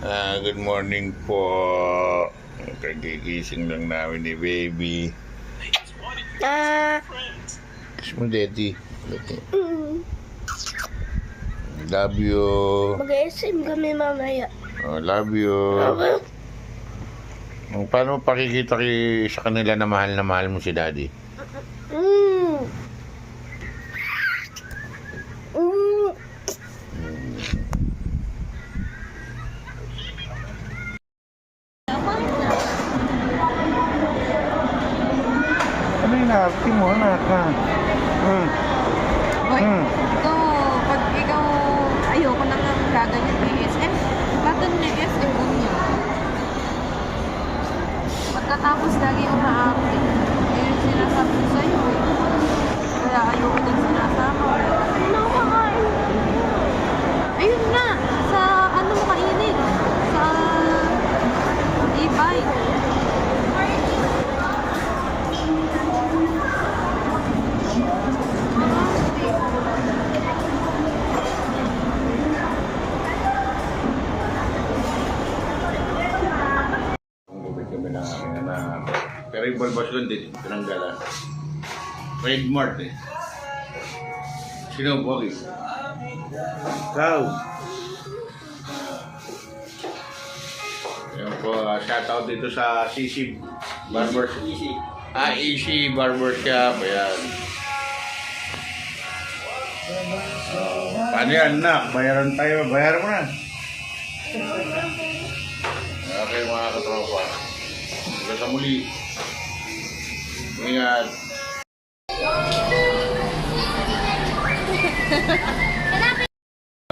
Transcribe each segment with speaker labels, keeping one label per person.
Speaker 1: Good morning po. Kagigising lang namin ni baby. Kiss mo, daddy. Love you.
Speaker 2: Mag-SM kami mamaya.
Speaker 1: Love you. Paano mo pakikita sa kanila na mahal mo si daddy? Ano yung naarti mo, anak ka?
Speaker 3: Hoy, ito, pag ikaw ayoko nang gaganyan may SM, lahat may SM mo niya. Pagkatapos lagi umaarte, yung sinasabi ko sa'yo eh. Kaya ayoko din sinasama. Ayun na, sa ano mo kainin? Sa e-bike.
Speaker 1: Pero yung balbasyon din, tinanggalan. Trademark eh. Sino ang pogi? Ikaw. Ayan po, shoutout dito sa CC Barbershop. EC Barbershop, ayan. Paano yan, nak? Bayaran tayo, bayaran mo na. Okay mga katropa. Hanggang sa muli. Ingat.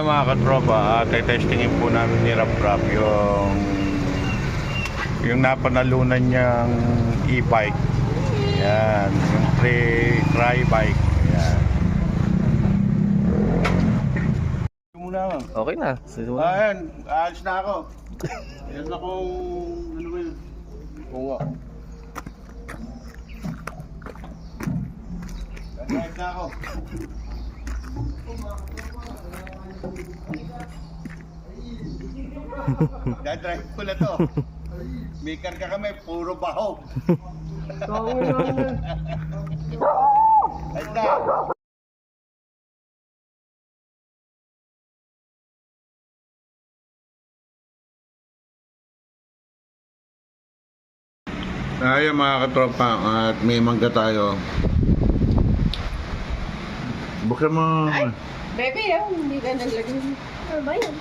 Speaker 1: Mga katropa, testingin po namin ni Rap yung napanalunan niyang e-bike. Yan, yung tri-bike. Yan. Muna ako.
Speaker 4: Okay na.
Speaker 1: Ayan, aalis na ako. Ayan na kung ano ba yun? Oo. Ayan na ako. Dadrive ko na to. May karga kami, puro baho. Ayan na. Ayan mga katropa, at may mangga tayo. Buksan mo.
Speaker 3: Baby, hindi ka naglagay.
Speaker 2: Ano ba yun?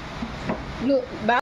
Speaker 3: Ba?